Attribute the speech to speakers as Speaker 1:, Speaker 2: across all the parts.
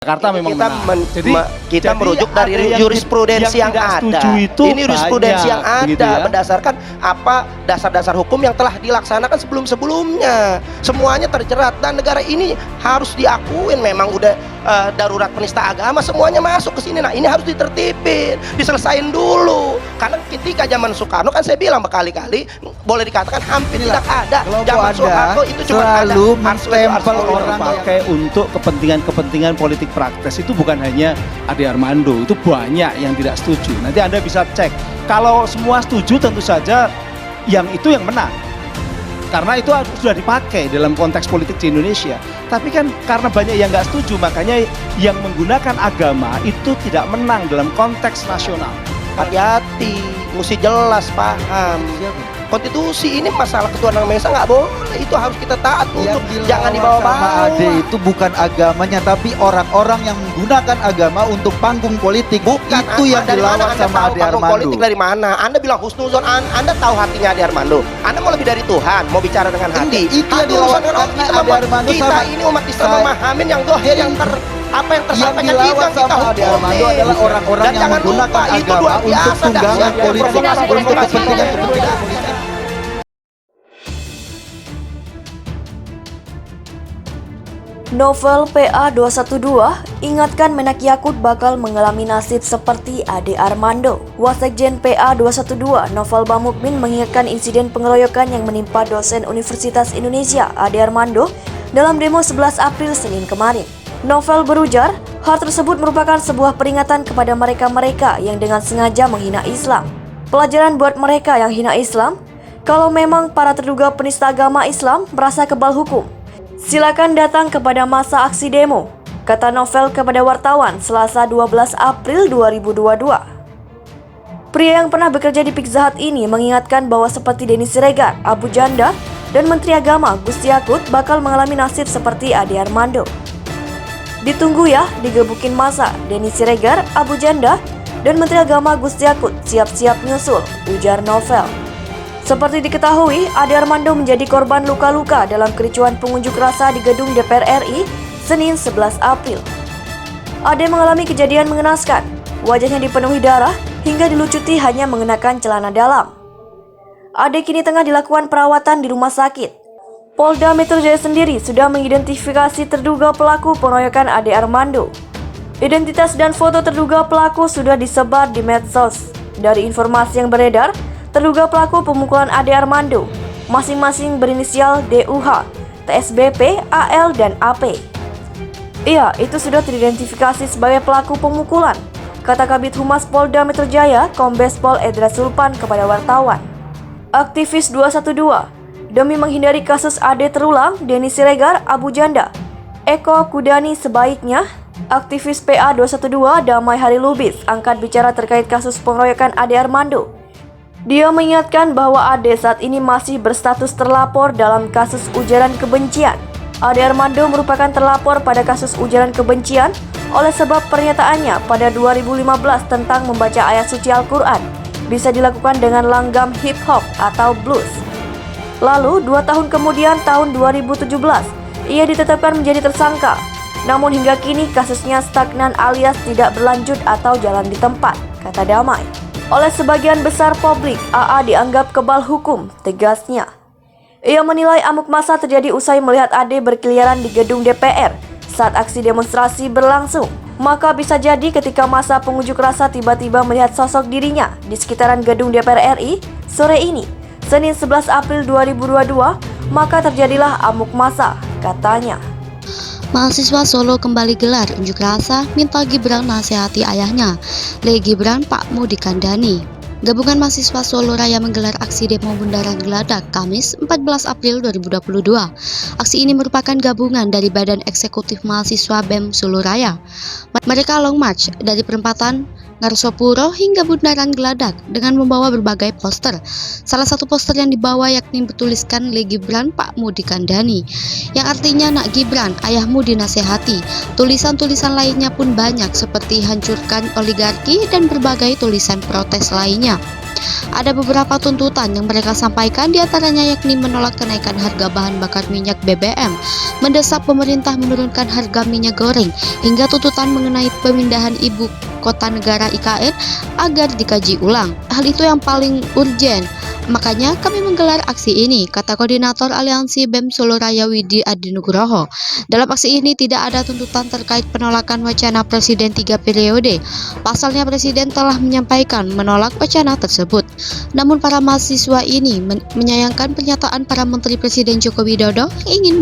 Speaker 1: Jakarta memang
Speaker 2: kita kita merujuk dari jurisprudensi yang ada. Ini jurisprudensi yang ada berdasarkan apa dasar-dasar hukum yang telah dilaksanakan sebelum-sebelumnya. Semuanya terjerat dan negara ini harus diakuin memang udah darurat penista agama, semuanya masuk ke sini. Nah, ini harus ditertibin, diselesain dulu. Karena ketika zaman Soekarno kan saya bilang berkali-kali boleh dikatakan hampir tidak ada. Zaman Soekarno itu cuma
Speaker 1: selalu menstempel orang pakai untuk kepentingan politik praktis. Itu bukan hanya Ade Armando, itu banyak yang tidak setuju. Nanti Anda bisa cek. Kalau semua setuju tentu saja yang itu yang menang. Karena itu sudah dipakai dalam konteks politik di Indonesia. Tapi kan karena banyak yang nggak setuju, makanya yang menggunakan agama itu tidak menang dalam konteks nasional.
Speaker 2: Hati-hati, mesti jelas paham. Konstitusi ini masalah ketuhanan Maha Esa nggak boleh, itu harus kita taat untuk jangan dibawa-bawa.
Speaker 3: Ade itu bukan agamanya, tapi orang-orang yang menggunakan agama untuk panggung politik.
Speaker 2: Bukan
Speaker 3: itu yang dilawan sama Ade Armando.
Speaker 2: Politik dari mana? Anda bilang husnuzon, Anda tahu hatinya Ade Armando. Anda mau lebih dari Tuhan, mau bicara dengan hati.
Speaker 3: Itu yang dilawan Ade Armando.
Speaker 2: Kita ini umat Islam memahamin yang dohir, yang apa yang tersampaikan kita
Speaker 3: Ade Armando adalah orang-orang yang menggunakan agama untuk tunggangan politik, untuk kepentingan politik.
Speaker 4: Novel PA212 ingatkan Menak Yakut bakal mengalami nasib seperti Ade Armando. Wasekjen PA212 Novel Bamukmin mengingatkan insiden pengeroyokan yang menimpa dosen Universitas Indonesia Ade Armando dalam demo 11 April Senin kemarin. Novel berujar, hal tersebut merupakan sebuah peringatan kepada mereka-mereka yang dengan sengaja menghina Islam. Pelajaran buat mereka yang hina Islam, kalau memang para terduga penista agama Islam merasa kebal hukum, silakan datang kepada masa aksi demo, kata Novel kepada wartawan Selasa 12 April 2022. Pria yang pernah bekerja di Pizza Hut ini mengingatkan bahwa seperti Denny Siregar, Abu Janda, dan Menteri Agama Gus Yakut bakal mengalami nasib seperti Ade Armando. Ditunggu ya, digebukin masa, Denny Siregar, Abu Janda, dan Menteri Agama Gus Yakut siap-siap nyusul, ujar Novel. Seperti diketahui, Ade Armando menjadi korban luka-luka dalam kericuhan pengunjuk rasa di gedung DPR RI Senin 11 April. Ade mengalami kejadian mengenaskan, wajahnya dipenuhi darah hingga dilucuti hanya mengenakan celana dalam. Ade kini tengah dilakukan perawatan di rumah sakit. Polda Metro Jaya sendiri sudah mengidentifikasi terduga pelaku pengeroyokan Ade Armando. Identitas dan foto terduga pelaku sudah disebar di medsos. Dari informasi yang beredar, terduga pelaku pemukulan Ade Armando masing-masing berinisial DUH, TSBP, AL, dan AP. Iya, itu sudah teridentifikasi sebagai pelaku pemukulan, kata Kabid Humas Polda Metro Jaya, Kombes Pol Edra Sulpan kepada wartawan. Aktivis 212, demi menghindari kasus Ade terulang, Denny Siregar, Abu Janda, Eko Kudani sebaiknya, aktivis PA212 Damai Hari Lubis angkat bicara terkait kasus pengeroyokan Ade Armando. Dia mengingatkan bahwa Ade saat ini masih berstatus terlapor dalam kasus ujaran kebencian. Ade Armando merupakan terlapor pada kasus ujaran kebencian oleh sebab pernyataannya pada 2015 tentang membaca ayat suci Al-Quran bisa dilakukan dengan langgam hip-hop atau blues. Lalu 2 tahun kemudian tahun 2017, ia ditetapkan menjadi tersangka. Namun hingga kini kasusnya stagnan alias tidak berlanjut atau jalan di tempat, kata Damai. Oleh sebagian besar publik, AA dianggap kebal hukum, tegasnya. Ia menilai amuk massa terjadi usai melihat Ade berkeliaran di gedung DPR saat aksi demonstrasi berlangsung. Maka bisa jadi ketika masa pengunjuk rasa tiba-tiba melihat sosok dirinya di sekitaran gedung DPR RI sore ini, Senin 11 April 2022, maka terjadilah amuk massa, katanya.
Speaker 5: Mahasiswa Solo kembali gelar unjuk rasa minta Gibran nasihati ayahnya. Le Gibran Pakmu dikandani. Gabungan mahasiswa Solo Raya menggelar aksi demo bundaran Geladak Kamis 14 April 2022. Aksi ini merupakan gabungan dari Badan Eksekutif Mahasiswa BEM Solo Raya. Mereka long march dari perempatan Ngarsopuro hingga bundaran Geladak dengan membawa berbagai poster. Salah satu poster yang dibawa yakni bertuliskan Le Gibran Pakmu dikandani, yang artinya nak Gibran, ayahmu dinasehati. Tulisan-tulisan lainnya pun banyak seperti hancurkan oligarki dan berbagai tulisan protes lainnya. Ada beberapa tuntutan yang mereka sampaikan, diantaranya yakni menolak kenaikan harga bahan bakar minyak BBM, mendesak pemerintah menurunkan harga minyak goreng, hingga tuntutan mengenai pemindahan ibu kota negara IKN agar dikaji ulang. Hal itu yang paling urgent. Makanya kami menggelar aksi ini, kata Koordinator Aliansi BEM Solo Raya Widi Adinugroho. Dalam aksi ini tidak ada tuntutan terkait penolakan wacana Presiden 3 periode. Pasalnya Presiden telah menyampaikan menolak wacana tersebut. Namun para mahasiswa ini menyayangkan pernyataan para Menteri Presiden Joko Widodo yang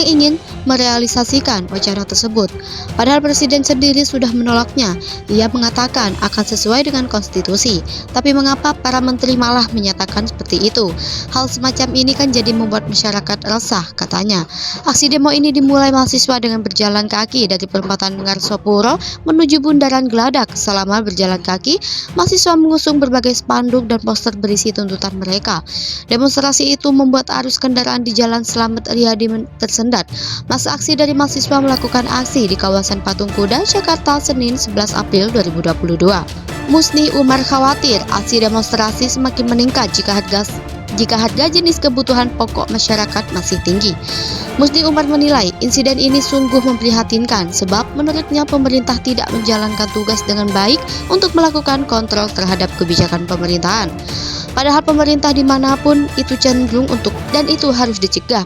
Speaker 5: ingin merealisasikan wacana tersebut. Padahal Presiden sendiri sudah menolaknya. Ia mengatakan akan sesuai dengan konstitusi. Tapi mengapa para menteri malah menyatakan seperti itu? Hal semacam ini kan jadi membuat masyarakat resah, katanya. Aksi demo ini dimulai mahasiswa dengan berjalan kaki dari perempatan Ngarsopuro menuju Bundaran Gladak. Selama berjalan kaki, mahasiswa mengusung berbagai spanduk dan poster berisi tuntutan mereka. Demonstrasi itu membuat arus kendaraan di Jalan Slamet Riyadi tersendat. Masa aksi dari mahasiswa melakukan aksi di kawasan Patung Kuda, Jakarta, Senin 11 April 2022. Musni Umar khawatir aksi demonstrasi semakin meningkat jika harga jenis kebutuhan pokok masyarakat masih tinggi. Musni Umar menilai insiden ini sungguh memprihatinkan sebab menurutnya pemerintah tidak menjalankan tugas dengan baik untuk melakukan kontrol terhadap kebijakan pemerintahan. Padahal pemerintah dimanapun itu cenderung untuk dan itu harus dicegah.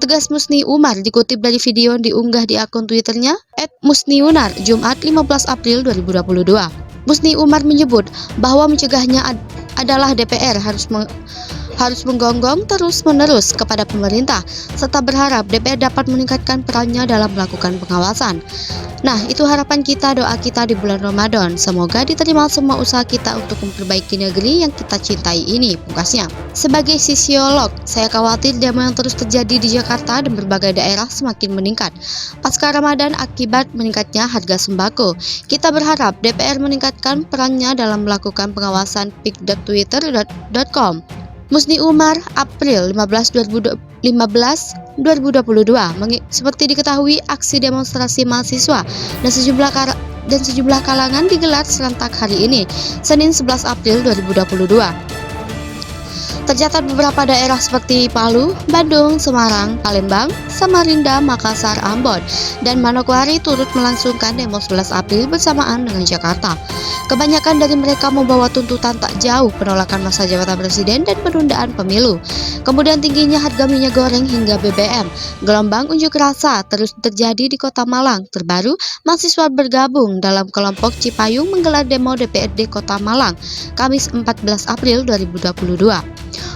Speaker 5: Tegas Musni Umar dikutip dari video yang diunggah di akun Twitternya @musniunar Jumat 15 April 2022. Musni Umar menyebut bahwa mencegahnya adalah DPR harus menggonggong terus-menerus kepada pemerintah serta berharap DPR dapat meningkatkan perannya dalam melakukan pengawasan. Nah, itu harapan kita, doa kita di bulan Ramadan. Semoga diterima semua usaha kita untuk memperbaiki negeri yang kita cintai ini, pungkasnya. Sebagai sosiolog, saya khawatir demo yang terus terjadi di Jakarta dan berbagai daerah semakin meningkat pasca Ramadan akibat meningkatnya harga sembako. Kita berharap DPR meningkatkan perannya dalam melakukan pengawasan pic.twitter.com. Musni Umar, April 15, 2022. Seperti diketahui, aksi demonstrasi mahasiswa dan sejumlah kalangan digelar serentak hari ini, Senin 11 April 2022. Tercatat beberapa daerah seperti Palu, Bandung, Semarang, Palembang, Samarinda, Makassar, Ambon, dan Manokwari turut melangsungkan demo 11 April bersamaan dengan Jakarta. Kebanyakan dari mereka membawa tuntutan tak jauh penolakan masa jabatan presiden dan penundaan pemilu. Kemudian tingginya harga minyak goreng hingga BBM. Gelombang unjuk rasa terus terjadi di Kota Malang. Terbaru, mahasiswa bergabung dalam kelompok Cipayung menggelar demo DPRD Kota Malang, Kamis 14 April 2022.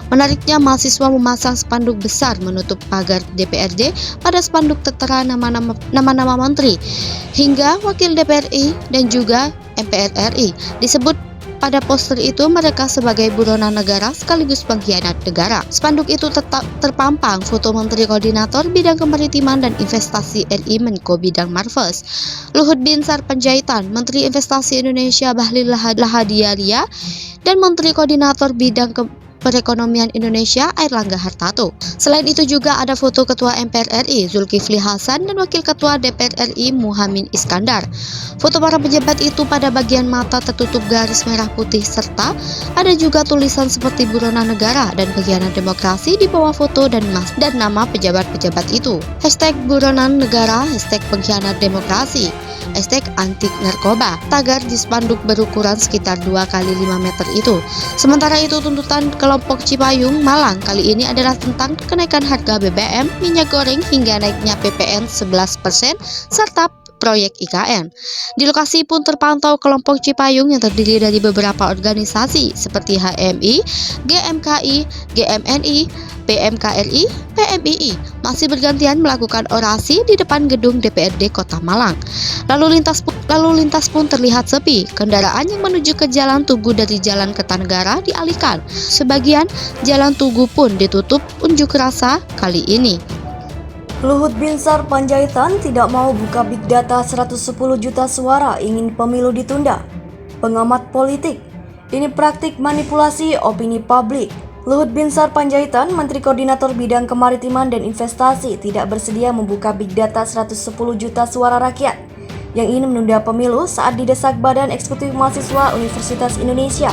Speaker 5: Menariknya, mahasiswa memasang spanduk besar menutup pagar DPRD. Pada spanduk tertera nama-nama menteri hingga wakil DPR RI dan juga MPR RI. Disebut pada poster itu mereka sebagai buronan negara sekaligus pengkhianat negara. Spanduk itu tetap terpampang foto Menteri Koordinator Bidang Kemaritiman dan Investasi RI Menko Bidang Marves, Luhut Binsar Panjaitan, Menteri Investasi Indonesia Bahlil Lahadialia, dan Menteri Koordinator Bidang Perekonomian Indonesia Airlangga Hartarto. Selain itu juga ada foto Ketua MPR RI Zulkifli Hasan dan Wakil Ketua DPR RI Muhammad Iskandar. Foto para pejabat itu pada bagian mata tertutup garis merah putih serta ada juga tulisan seperti buronan negara dan pengkhianat demokrasi di bawah foto dan nama pejabat-pejabat itu. #buronan negara, #pengkhianat demokrasi, #anti narkoba. Tagar di spanduk berukuran sekitar 2 kali 5 meter itu. Sementara itu tuntutan kelompok Cipayung Malang kali ini adalah tentang kenaikan harga BBM, minyak goreng hingga naiknya PPN 11% serta proyek IKN. Di lokasi pun terpantau kelompok Cipayung yang terdiri dari beberapa organisasi seperti HMI, GMKI, GMNI, PMKRI, PMII masih bergantian melakukan orasi di depan gedung DPRD Kota Malang. Lalu lintas pun terlihat sepi. Kendaraan yang menuju ke Jalan Tugu dari Jalan Kertanegara dialihkan. Sebagian Jalan Tugu pun ditutup unjuk rasa kali ini.
Speaker 4: Luhut Binsar Panjaitan tidak mau buka big data 110 juta suara ingin pemilu ditunda. Pengamat politik, ini praktik manipulasi opini publik. Luhut Binsar Panjaitan, Menteri Koordinator Bidang Kemaritiman dan Investasi, tidak bersedia membuka big data 110 juta suara rakyat yang ingin menunda pemilu saat didesak Badan Eksekutif Mahasiswa Universitas Indonesia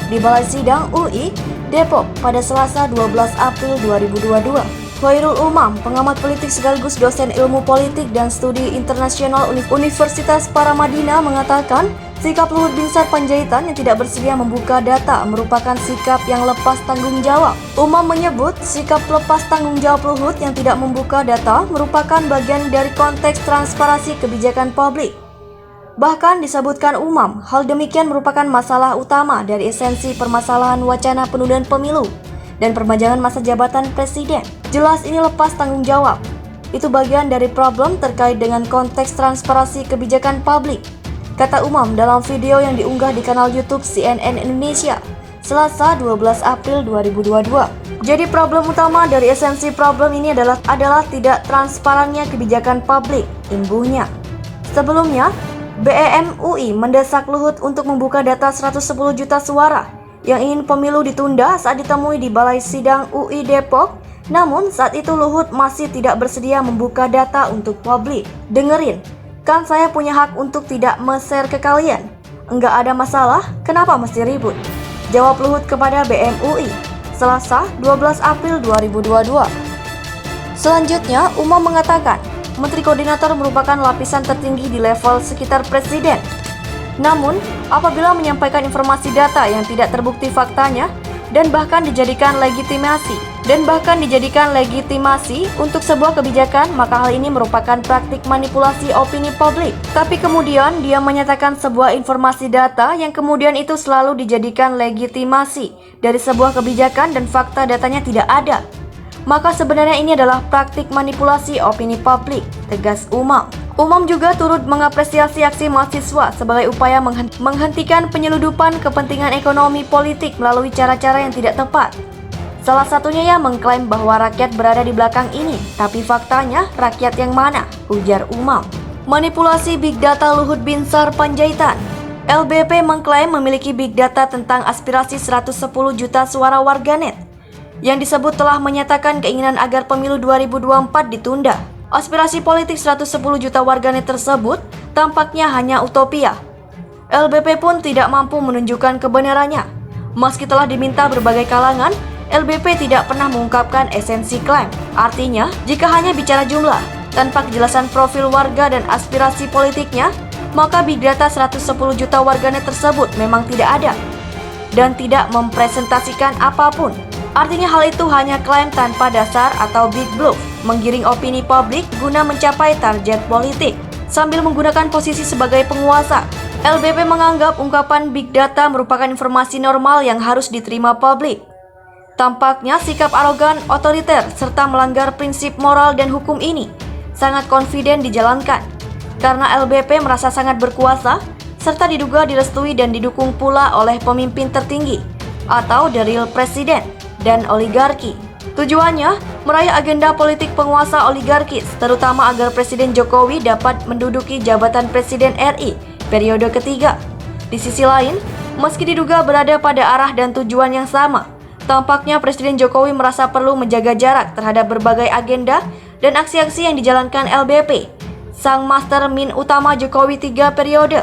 Speaker 4: di Balai Sidang UI Depok pada Selasa 12 April 2022. Khairul Umam, pengamat politik sekaligus dosen ilmu politik dan studi internasional Universitas Paramadina mengatakan, sikap Luhut Binsar Panjaitan yang tidak bersedia membuka data merupakan sikap yang lepas tanggung jawab. Umam menyebut sikap lepas tanggung jawab Luhut yang tidak membuka data merupakan bagian dari konteks transparansi kebijakan publik. Bahkan disebutkan Umam, hal demikian merupakan masalah utama dari esensi permasalahan wacana penundaan pemilu dan perpanjangan masa jabatan presiden. Jelas ini lepas tanggung jawab. Itu bagian dari problem terkait dengan konteks transparansi kebijakan publik, kata Umam dalam video yang diunggah di kanal YouTube CNN Indonesia, Selasa 12 April 2022. Jadi problem utama dari esensi problem ini adalah tidak transparannya kebijakan publik, imbuhnya. Sebelumnya, BEM UI mendesak Luhut untuk membuka data 110 juta suara yang ingin pemilu ditunda saat ditemui di Balai Sidang UI Depok. Namun saat itu Luhut masih tidak bersedia membuka data untuk publik. Dengerin, kan saya punya hak untuk tidak me-share ke kalian. Enggak ada masalah, kenapa mesti ribut? Jawab Luhut kepada BEM UI, Selasa 12 April 2022. Selanjutnya, Umam mengatakan, Menteri Koordinator merupakan lapisan tertinggi di level sekitar Presiden. Namun, apabila menyampaikan informasi data yang tidak terbukti faktanya dan bahkan dijadikan legitimasi untuk sebuah kebijakan, maka hal ini merupakan praktik manipulasi opini publik. Tapi kemudian dia menyatakan sebuah informasi data yang kemudian itu selalu dijadikan legitimasi dari sebuah kebijakan dan fakta datanya tidak ada. Maka sebenarnya ini adalah praktik manipulasi opini publik, tegas Umam. Umam juga turut mengapresiasi aksi mahasiswa sebagai upaya menghentikan penyeludupan kepentingan ekonomi politik melalui cara-cara yang tidak tepat. Salah satunya yang mengklaim bahwa rakyat berada di belakang ini, tapi faktanya rakyat yang mana? Ujar Umam. Manipulasi Big Data Luhut Binsar Panjaitan. LBP mengklaim memiliki Big Data tentang aspirasi 110 juta suara warganet yang disebut telah menyatakan keinginan agar pemilu 2024 ditunda. Aspirasi politik 110 juta warganet tersebut tampaknya hanya utopia. LBP pun tidak mampu menunjukkan kebenarannya. Meski telah diminta berbagai kalangan, LBP tidak pernah mengungkapkan esensi klaim. Artinya, jika hanya bicara jumlah, tanpa kejelasan profil warga dan aspirasi politiknya, maka Big Data 110 juta warganet tersebut memang tidak ada dan tidak mempresentasikan apapun. Artinya hal itu hanya klaim tanpa dasar atau big bluff, menggiring opini publik guna mencapai target politik. Sambil menggunakan posisi sebagai penguasa, LBP menganggap ungkapan big data merupakan informasi normal yang harus diterima publik. Tampaknya sikap arogan, otoriter, serta melanggar prinsip moral dan hukum ini sangat confident dijalankan. Karena LBP merasa sangat berkuasa, serta diduga direstui dan didukung pula oleh pemimpin tertinggi atau the real president dan oligarki. Tujuannya meraih agenda politik penguasa oligarkis, terutama agar Presiden Jokowi dapat menduduki jabatan Presiden RI periode ketiga. Di sisi lain, meski diduga berada pada arah dan tujuan yang sama, tampaknya Presiden Jokowi merasa perlu menjaga jarak terhadap berbagai agenda dan aksi-aksi yang dijalankan LBP, sang mastermind utama Jokowi 3 periode.